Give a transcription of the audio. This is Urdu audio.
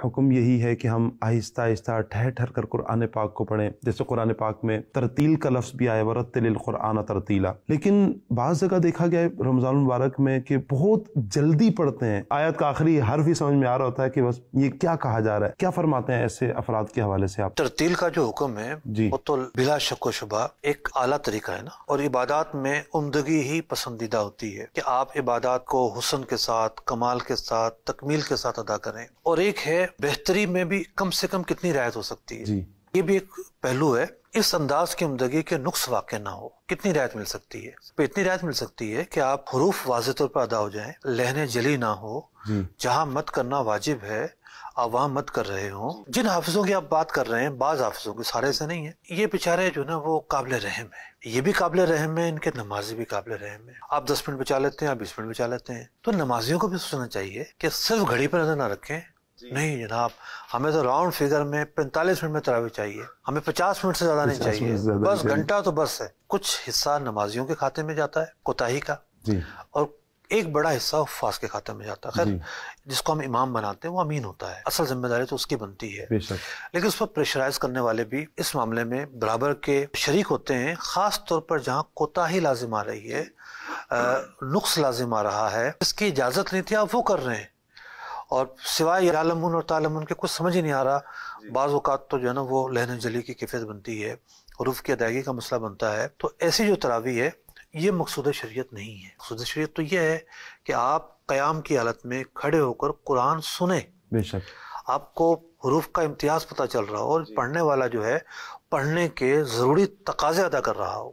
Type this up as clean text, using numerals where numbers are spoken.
حکم یہی ہے کہ ہم آہستہ آہستہ ٹھہر ٹھہر کر قرآن پاک کو پڑھیں. جیسے قرآن پاک میں ترتیل کا لفظ بھی آیا ورتل القرآن ترتیلا، لیکن بعض جگہ دیکھا گیا ہے رمضان المبارک میں کہ بہت جلدی پڑھتے ہیں، آیت کا آخری حرف ہی سمجھ میں آ رہا ہوتا ہے کہ بس یہ کیا کہا جا رہا ہے. کیا فرماتے ہیں ایسے افراد کے حوالے سے آپ؟ ترتیل کا جو حکم ہے جی وہ تو بلا شک و شبہ ایک اعلیٰ طریقہ ہے نا، اور عبادات میں عمدگی ہی پسندیدہ ہوتی ہے کہ آپ عبادات کو حسن کے ساتھ، کمال کے ساتھ، تکمیل کے ساتھ ادا کریں. اور ایک ہے بہتری میں بھی کم سے کم کتنی رعایت ہو سکتی ہے. جی یہ بھی ایک پہلو ہے. اس انداز کی عمدگی کے نقص واقع نہ ہو، کتنی رعایت مل سکتی ہے؟ اتنی رعایت مل سکتی ہے کہ آپ حروف واضح طور پر ادا ہو جائیں، لہنیں جلی نہ ہو، جی جہاں مت کرنا واجب ہے آپ وہاں مت کر رہے ہوں. جن حافظوں کی آپ بات کر رہے ہیں، بعض حافظوں کی، سارے سے نہیں ہے، یہ بیچارے جو نا وہ قابل رحم ہیں. یہ بھی قابل رحم ہے، ان کے نمازی بھی قابل رحم ہے. آپ 10 منٹ بچا لیتے ہیں، آپ 20 منٹ بچا لیتے ہیں. تو نمازیوں کو بھی سوچنا چاہیے کہ صرف گھڑی پر نظر نہ رکھیں. نہیں جناب، ہمیں تو راؤنڈ فگر میں 45 منٹ میں تراویح چاہیے، ہمیں 50 منٹ سے زیادہ نہیں چاہیے، بس گھنٹہ تو بس ہے. کچھ حصہ نمازیوں کے کھاتے میں جاتا ہے کوتاہی کا، جی اور ایک بڑا حصہ حفاظ کے کھاتے میں جاتا ہے. خیر، جس کو ہم امام بناتے ہیں وہ امین ہوتا ہے، اصل ذمہ داری تو اس کی بنتی ہے. بے شک. لیکن اس پر پریشرائز کرنے والے بھی اس معاملے میں برابر کے شریک ہوتے ہیں، خاص طور پر جہاں کوتاہی لازم آ رہی ہے، نقص لازم آ رہا ہے، اس کی اجازت نہیں تھی، آپ وہ کر رہے ہیں، اور سوائے یعلمون اور تعلمون کے کچھ سمجھ ہی نہیں آ رہا. بعض اوقات تو جو ہے نا وہ لہن جلی کی کیفیت بنتی ہے، حروف کی ادائیگی کا مسئلہ بنتا ہے. تو ایسی جو تراویح ہے یہ مقصود شریعت نہیں ہے. مقصود شریعت تو یہ ہے کہ آپ قیام کی حالت میں کھڑے ہو کر قرآن سنیں. بے شک. آپ کو حروف کا امتیاز پتہ چل رہا ہو، اور پڑھنے والا جو ہے پڑھنے کے ضروری تقاضے ادا کر رہا ہو.